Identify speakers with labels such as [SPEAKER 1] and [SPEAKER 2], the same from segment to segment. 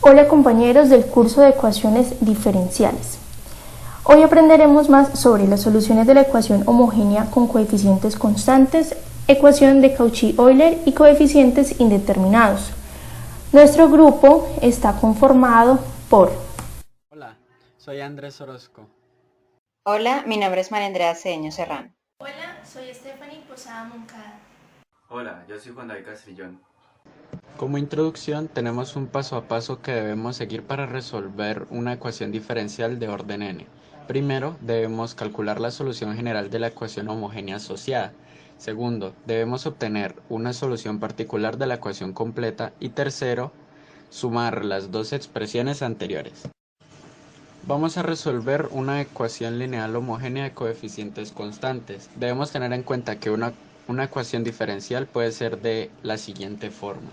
[SPEAKER 1] Hola compañeros del curso de ecuaciones diferenciales. Hoy aprenderemos más sobre las soluciones de la ecuación homogénea con coeficientes constantes, ecuación de Cauchy-Euler y coeficientes indeterminados. Nuestro grupo está conformado por...
[SPEAKER 2] Hola, soy Andrés Orozco.
[SPEAKER 3] Hola, mi nombre es María Andrea Cedeño Serrano.
[SPEAKER 4] Hola, soy Stephanie Posada Moncada.
[SPEAKER 5] Hola, yo soy Juan David Castrillón.
[SPEAKER 2] Como introducción tenemos un paso a paso que debemos seguir para resolver una ecuación diferencial de orden n. Primero, debemos calcular la solución general de la ecuación homogénea asociada. Segundo, debemos obtener una solución particular de la ecuación completa. Y tercero, sumar las dos expresiones anteriores. Vamos a resolver una ecuación lineal homogénea de coeficientes constantes. Debemos tener en cuenta que una ecuación diferencial puede ser de la siguiente forma: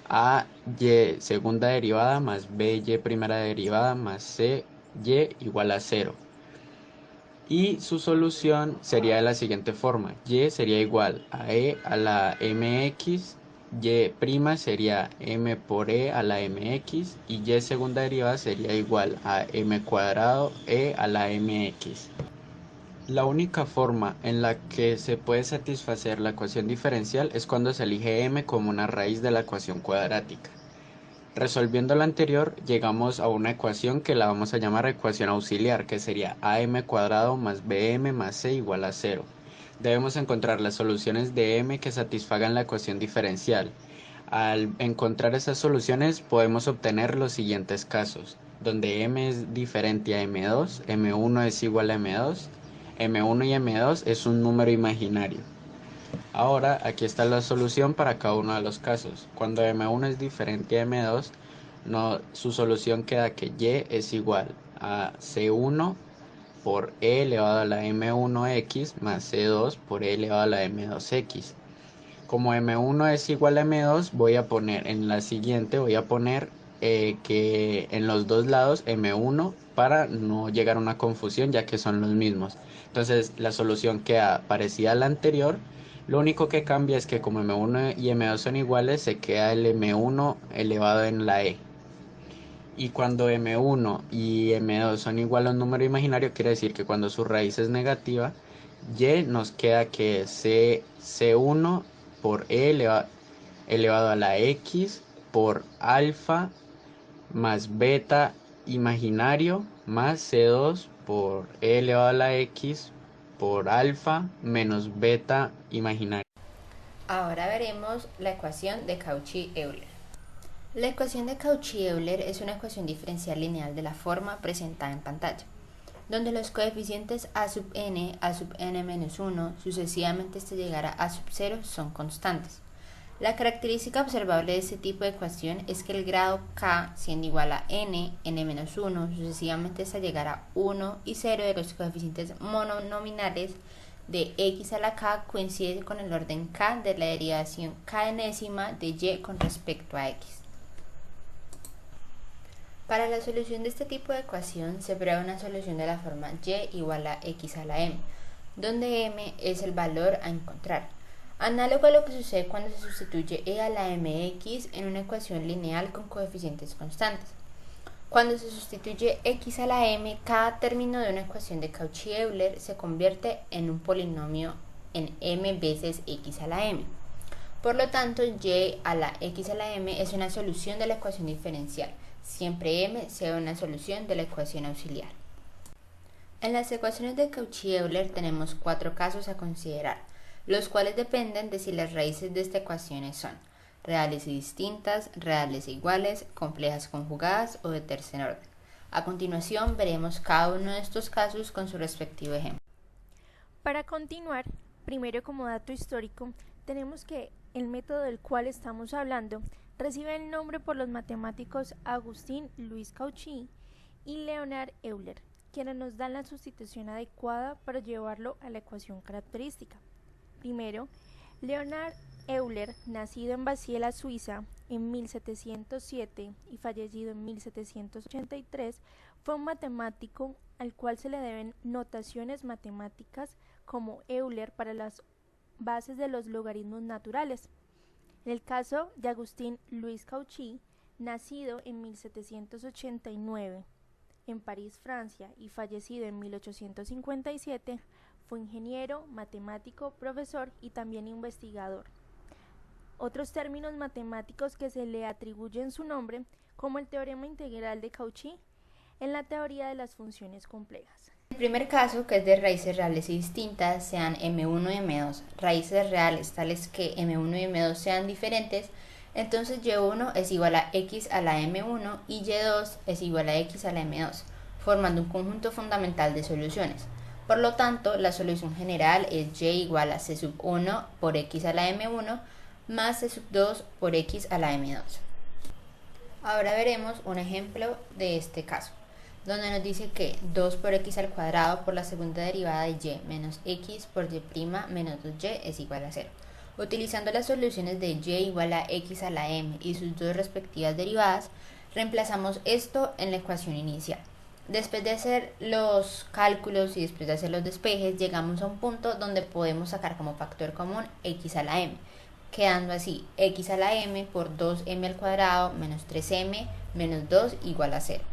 [SPEAKER 2] AY segunda derivada más BY primera derivada más CY igual a 0. Y su solución sería de la siguiente forma: Y sería igual a E a la mx, Y prima sería m por E a la mx y Y segunda derivada sería igual a m cuadrado E a la mx. La única forma en la que se puede satisfacer la ecuación diferencial es cuando se elige m como una raíz de la ecuación cuadrática. Resolviendo la anterior, llegamos a una ecuación que la vamos a llamar ecuación auxiliar, que sería am cuadrado más bm más c igual a 0. Debemos encontrar las soluciones de m que satisfagan la ecuación diferencial. Al encontrar esas soluciones podemos obtener los siguientes casos, donde m es diferente a m2, m1 es igual a m2, m1 y m2 es un número imaginario. Ahora aquí está la solución para cada uno de los casos. Cuando m1 es diferente a m2, su solución queda que y es igual a c1 por e elevado a la m1x más c2 por e elevado a la m2x. Como m1 es igual a m2, voy a poner que en los dos lados m1 para no llegar a una confusión, ya que son los mismos. Entonces la solución queda parecida a la anterior. Lo único que cambia es que como m1 y m2 son iguales, se queda el m1 elevado en la e. Y cuando m1 y m2 son igual a un número imaginario, quiere decir que cuando su raíz es negativa, y nos queda que es c1 por e elevado a la x por alfa más beta imaginario más c2 por e elevado a la x por alfa menos beta imaginario.
[SPEAKER 3] Ahora veremos la ecuación de Cauchy-Euler. La ecuación de Cauchy-Euler es una ecuación diferencial lineal de la forma presentada en pantalla, donde los coeficientes a sub n, a sub n-1, sucesivamente hasta llegar a sub 0 son constantes. La característica observable de este tipo de ecuación es que el grado k, siendo igual a n-1, sucesivamente hasta llegar a 1 y 0 de los coeficientes mononominales de x a la k coincide con el orden k de la derivación k enésima de y con respecto a x. Para la solución de este tipo de ecuación se prueba una solución de la forma y igual a x a la m, donde m es el valor a encontrar, análogo a lo que sucede cuando se sustituye e a la mx en una ecuación lineal con coeficientes constantes. Cuando se sustituye x a la m, cada término de una ecuación de Cauchy-Euler se convierte en un polinomio en m veces x a la m. Por lo tanto, y a la x a la m es una solución de la ecuación diferencial, siempre m sea una solución de la ecuación auxiliar. En las ecuaciones de Cauchy-Euler tenemos 4 casos a considerar, los cuales dependen de si las raíces de esta ecuación son reales y distintas, reales e iguales, complejas conjugadas o de tercer orden. A continuación veremos cada uno de estos casos con su respectivo ejemplo.
[SPEAKER 4] Para continuar, primero como dato histórico, tenemos que el método del cual estamos hablando recibe el nombre por los matemáticos Agustín-Louis Cauchy y Leonhard Euler, quienes nos dan la sustitución adecuada para llevarlo a la ecuación característica. Primero, Leonhard Euler, nacido en Basilea, Suiza, en 1707 y fallecido en 1783, fue un matemático al cual se le deben notaciones matemáticas como Euler para las bases de los logaritmos naturales. En el caso de Agustín Louis Cauchy, Nacido en 1789 en París, Francia, y fallecido en 1857, fue ingeniero, matemático, profesor y también investigador. Otros términos matemáticos que se le atribuyen su nombre, como el teorema integral de Cauchy, en la teoría de las funciones complejas.
[SPEAKER 3] El primer caso, que es de raíces reales y distintas, sean M1 y M2, raíces reales tales que M1 y M2 sean diferentes, entonces Y1 es igual a X a la M1 y Y2 es igual a X a la M2, formando un conjunto fundamental de soluciones. Por lo tanto, la solución general es Y igual a C sub 1 por X a la M1 más C sub 2 por X a la M2. Ahora veremos un ejemplo de este caso, donde nos dice que 2 por X al cuadrado por la segunda derivada de Y menos X por Y' menos 2Y es igual a 0. Utilizando las soluciones de Y igual a X a la M y sus dos respectivas derivadas, reemplazamos esto en la ecuación inicial. Después de hacer los cálculos y después de hacer los despejes, llegamos a un punto donde podemos sacar como factor común X a la M, quedando así X a la M por 2M al cuadrado menos 3M menos 2 igual a 0.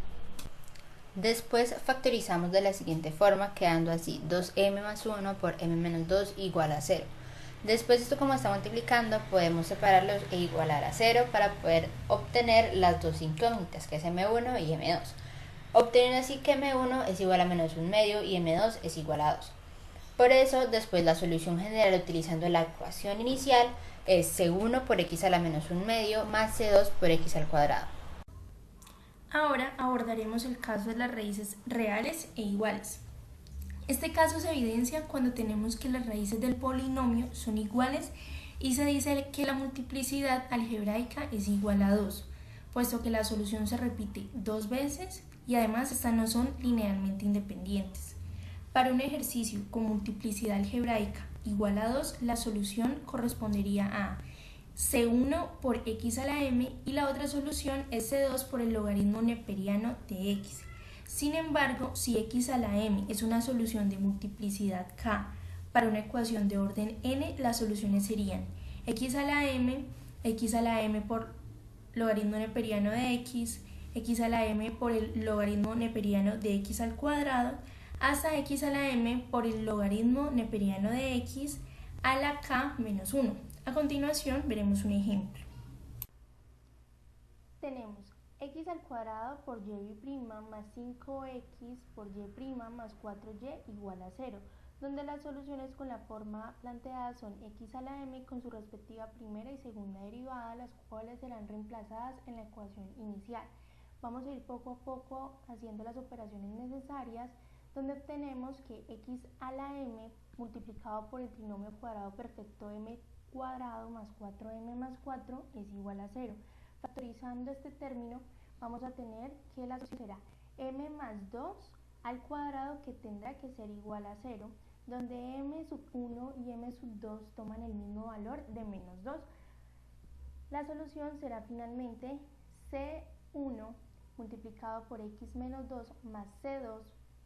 [SPEAKER 3] Después factorizamos de la siguiente forma, quedando así 2M más 1 por M menos 2 igual a 0. Después esto, como está multiplicando, podemos separarlos e igualar a 0 para poder obtener las dos incógnitas, que es M1 y M2. Obteniendo así que M1 es igual a menos 1 medio y M2 es igual a 2. Por eso, después la solución general utilizando la ecuación inicial es C1 por X a la menos 1 medio más C2 por X al cuadrado.
[SPEAKER 1] Ahora abordaremos el caso de las raíces reales e iguales. Este caso se evidencia cuando tenemos que las raíces del polinomio son iguales y se dice que la multiplicidad algebraica es igual a 2, puesto que la solución se repite 2 veces y además estas no son linealmente independientes. Para un ejercicio con multiplicidad algebraica igual a 2, la solución correspondería a C1 por X a la M y la otra solución es C2 por el logaritmo neperiano de X. Sin embargo, si X a la M es una solución de multiplicidad K para una ecuación de orden n, las soluciones serían X a la M por logaritmo neperiano de X a la M por el logaritmo neperiano de X al cuadrado, hasta X a la M por el logaritmo neperiano de X a la K menos 1. A continuación veremos un ejemplo.
[SPEAKER 4] Tenemos X al cuadrado por Y' más 5X por Y' más 4Y igual a 0, donde las soluciones con la forma planteada son X a la M con su respectiva primera y segunda derivada, las cuales serán reemplazadas en la ecuación inicial. Vamos a ir poco a poco haciendo las operaciones necesarias, donde obtenemos que X a la M multiplicado por el trinomio cuadrado perfecto M cuadrado más 4M más 4 es igual a 0. Factorizando este término, vamos a tener que la solución será M más 2 al cuadrado, que tendrá que ser igual a 0, donde M sub 1 y M sub 2 toman el mismo valor de menos 2. La solución será finalmente C1 multiplicado por X menos 2 más C2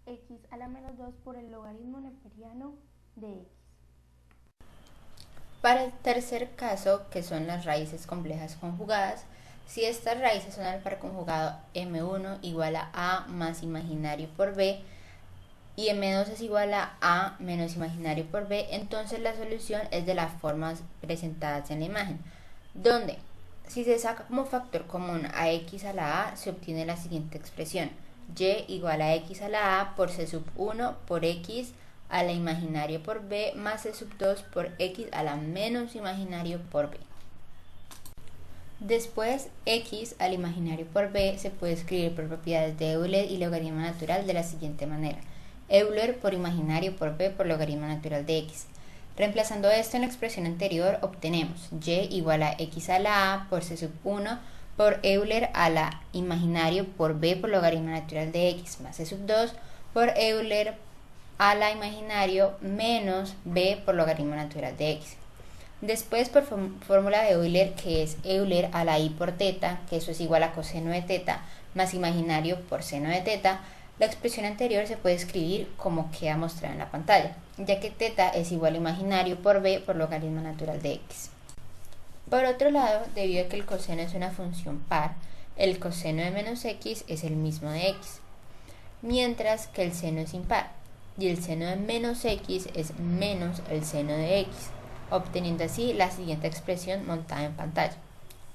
[SPEAKER 4] X a la menos 2 por el logaritmo neperiano de X.
[SPEAKER 3] Para el tercer caso, que son las raíces complejas conjugadas, si estas raíces son al par conjugado M1 igual a A más imaginario por B y M2 es igual a A menos imaginario por B, entonces la solución es de las formas presentadas en la imagen, donde si se saca como factor común a X a la A, se obtiene la siguiente expresión: Y igual a X a la A por C sub 1 por X a la imaginario por B más C sub 2 por X a la menos imaginario por B. Después, X al imaginario por B se puede escribir por propiedades de Euler y logaritmo natural de la siguiente manera: Euler por imaginario por B por logaritmo natural de X. Reemplazando esto en la expresión anterior, obtenemos Y igual a X a la A por C sub 1 por Euler a la imaginario por B por logaritmo natural de X más C sub 2 por Euler a la imaginario menos B por logaritmo natural de X. Después, por fórmula de Euler, que es Euler a la I por teta, que eso es igual a coseno de teta más imaginario por seno de teta, la expresión anterior se puede escribir como queda mostrada en la pantalla, ya que teta es igual a imaginario por B por logaritmo natural de X. Por otro lado, debido a que el coseno es una función par, el coseno de menos x es el mismo de x, mientras que el seno es impar, y el seno de menos x es menos el seno de x, obteniendo así la siguiente expresión montada en pantalla.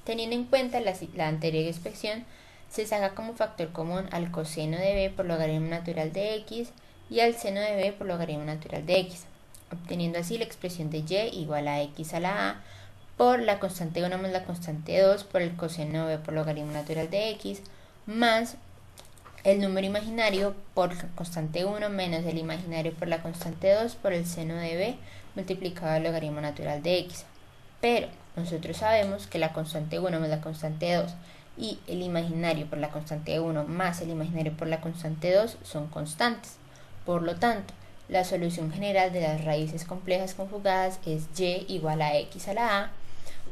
[SPEAKER 3] Teniendo en cuenta la anterior expresión, se saca como factor común al coseno de b por logaritmo natural de x y al seno de b por logaritmo natural de x, obteniendo así la expresión de y igual a x a la a por la constante 1 más la constante 2 por el coseno de b por logaritmo natural de x más el número imaginario por la constante 1 menos el imaginario por la constante 2 por el seno de b multiplicado al logaritmo natural de x. Pero nosotros sabemos que la constante 1 más la constante 2 y el imaginario por la constante 1 más el imaginario por la constante 2 son constantes. Por lo tanto, la solución general de las raíces complejas conjugadas es y igual a x a la a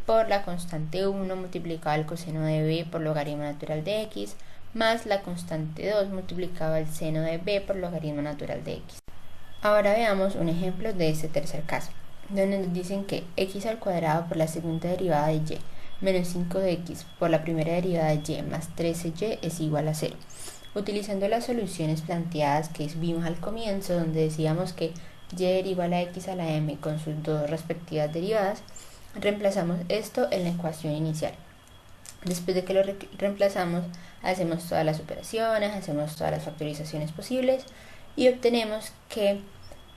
[SPEAKER 3] por la constante 1 multiplicado al coseno de b por logaritmo natural de x más la constante 2 multiplicado al seno de b por logaritmo natural de x. Ahora veamos un ejemplo de este tercer caso, donde nos dicen que x al cuadrado por la segunda derivada de y menos 5x por la primera derivada de y más 13y es igual a 0. Utilizando las soluciones planteadas que vimos al comienzo, donde decíamos que y era igual a x a la m con sus dos respectivas derivadas, reemplazamos esto en la ecuación inicial. Después de que lo reemplazamos, hacemos todas las operaciones, hacemos todas las factorizaciones posibles y obtenemos que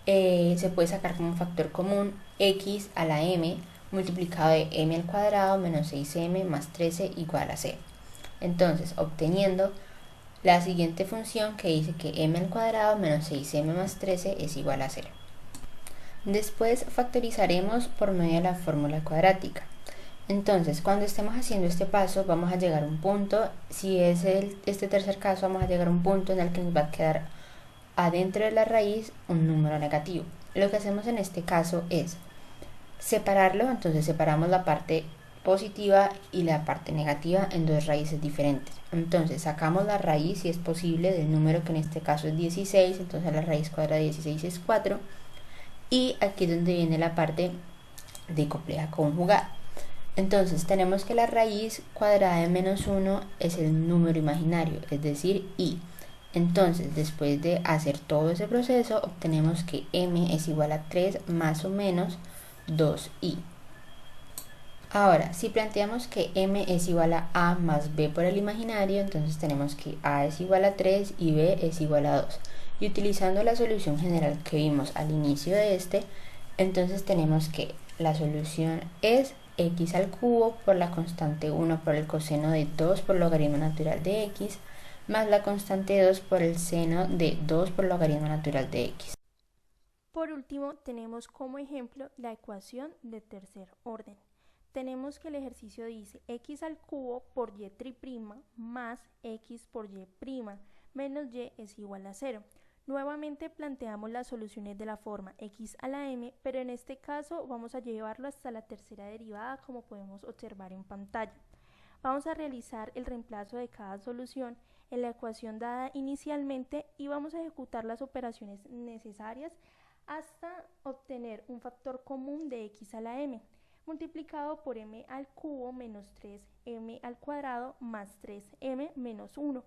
[SPEAKER 3] se puede sacar como factor común x a la m multiplicado de m al cuadrado menos 6m más 13 igual a 0. Entonces, obteniendo la siguiente función que dice que m al cuadrado menos 6m más 13 es igual a 0. Después factorizaremos por medio de la fórmula cuadrática. Entonces, cuando estemos haciendo este paso, vamos a llegar a un punto, si es este tercer caso, vamos a llegar a un punto en el que nos va a quedar adentro de la raíz un número negativo. Lo que hacemos en este caso es separarlo, entonces separamos la parte positiva y la parte negativa en dos raíces diferentes. Entonces sacamos la raíz, si es posible, del número que en este caso es 16, entonces la raíz cuadrada de 16 es 4, y aquí es donde viene la parte de compleja conjugada. Entonces tenemos que la raíz cuadrada de menos 1 es el número imaginario, es decir, y. Entonces, después de hacer todo ese proceso, obtenemos que m es igual a 3 más o menos 2i. Ahora, si planteamos que m es igual a más b por el imaginario, entonces tenemos que a es igual a 3 y b es igual a 2. Y utilizando la solución general que vimos al inicio de entonces tenemos que la solución es x al cubo por la constante 1 por el coseno de 2 por logaritmo natural de x más la constante 2 por el seno de 2 por logaritmo natural de x.
[SPEAKER 4] Por último, tenemos como ejemplo la ecuación de tercer orden. Tenemos que el ejercicio dice x al cubo por y' más x por y' menos y es igual a 0. Nuevamente planteamos las soluciones de la forma x a la m, pero en este caso vamos a llevarlo hasta la tercera derivada, como podemos observar en pantalla. Vamos a realizar el reemplazo de cada solución en la ecuación dada inicialmente y vamos a ejecutar las operaciones necesarias hasta obtener un factor común de x a la m multiplicado por m al cubo menos 3m al cuadrado más 3m menos 1.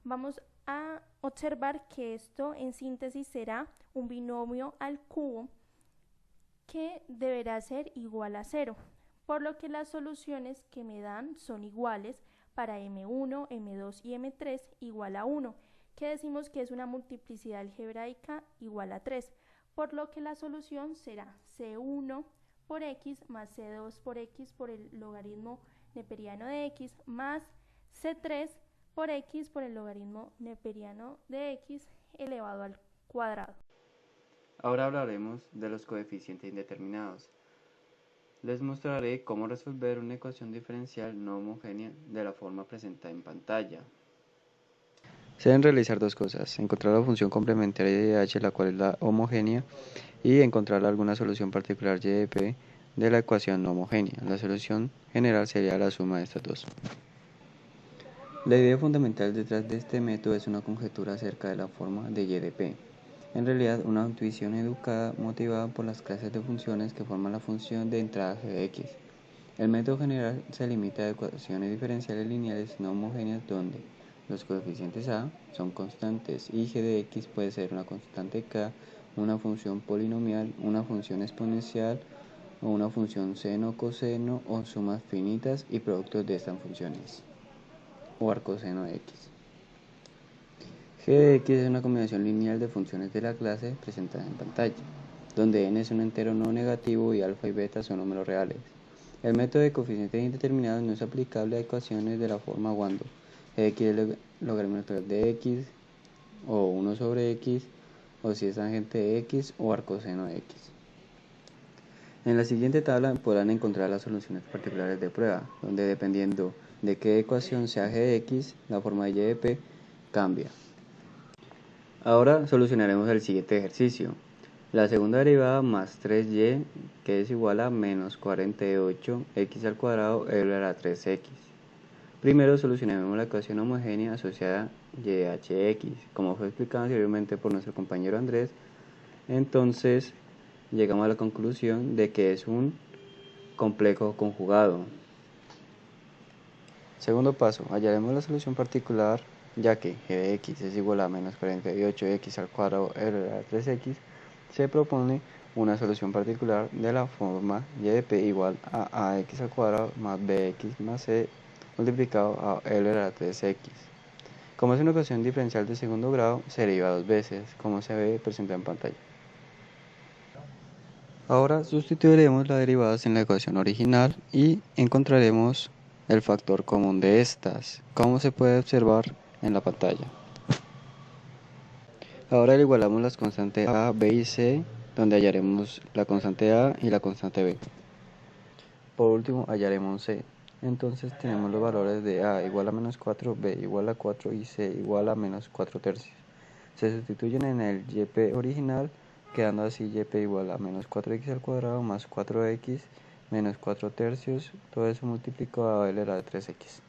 [SPEAKER 4] Vamos a observar que esto en síntesis será un binomio al cubo que deberá ser igual a 0, por lo que las soluciones que me dan son iguales para m1, m2 y m3 igual a 1, que decimos que es una multiplicidad algebraica igual a 3, por lo que la solución será c1 por x más c2 por x por el logaritmo neperiano de x más c3 por x por el logaritmo neperiano de x elevado al cuadrado.
[SPEAKER 5] Ahora hablaremos de los coeficientes indeterminados. Les mostraré cómo resolver una ecuación diferencial no homogénea de la forma presentada en pantalla. Se deben realizar dos cosas: encontrar la función complementaria de h, la cual es la homogénea, y encontrar alguna solución particular y de p de la ecuación no homogénea. La solución general sería la suma de estas dos. La idea fundamental detrás de este método es una conjetura acerca de la forma de y de p. En realidad, una intuición educada motivada por las clases de funciones que forman la función de entrada g de x. El método general se limita a ecuaciones diferenciales lineales no homogéneas donde los coeficientes a son constantes y g de x puede ser una constante k, una función polinomial, una función exponencial o una función seno, coseno o sumas finitas y productos de estas funciones o arcoseno de x. G de x es una combinación lineal de funciones de la clase presentadas en pantalla, donde n es un entero no negativo y alfa y beta son números reales. El método de coeficientes indeterminados no es aplicable a ecuaciones de la forma cuando g de x es logaritmo natural de x o 1 sobre x o si es tangente de x o arcoseno de x. En la siguiente tabla podrán encontrar las soluciones particulares de prueba, donde dependiendo de qué ecuación sea g de x, la forma de y de p cambia. Ahora solucionaremos el siguiente ejercicio. La segunda derivada más 3y, que es igual a menos 48x al cuadrado elevado a 3x. Primero solucionaremos la ecuación homogénea asociada y de h de x, como fue explicado anteriormente por nuestro compañero Andrés. Entonces llegamos a la conclusión de que es un complejo conjugado. Segundo paso, hallaremos la solución particular, ya que g de x es igual a menos 48x al cuadrado elevado a 3x, se propone una solución particular de la forma y de p igual a ax al cuadrado más bx más c multiplicado a elevado a 3x. Como es una ecuación diferencial de segundo grado, se deriva dos veces, como se ve presentado en pantalla. Ahora sustituiremos las derivadas en la ecuación original y encontraremos el factor común de estas, como se puede observar en la pantalla. Ahora le igualamos las constantes a, b y c, donde hallaremos la constante a y la constante b. Por último hallaremos c. Entonces tenemos los valores de a igual a menos 4, b igual a 4 y c igual a menos 4 tercios. Se sustituyen en el yp original, quedando así yp igual a menos 4x al cuadrado más 4x menos 4 tercios, todo eso multiplicado a elevado a 3x.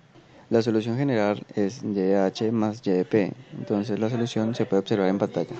[SPEAKER 5] La solución general es y de h más y de p, entonces la solución se puede observar en pantalla.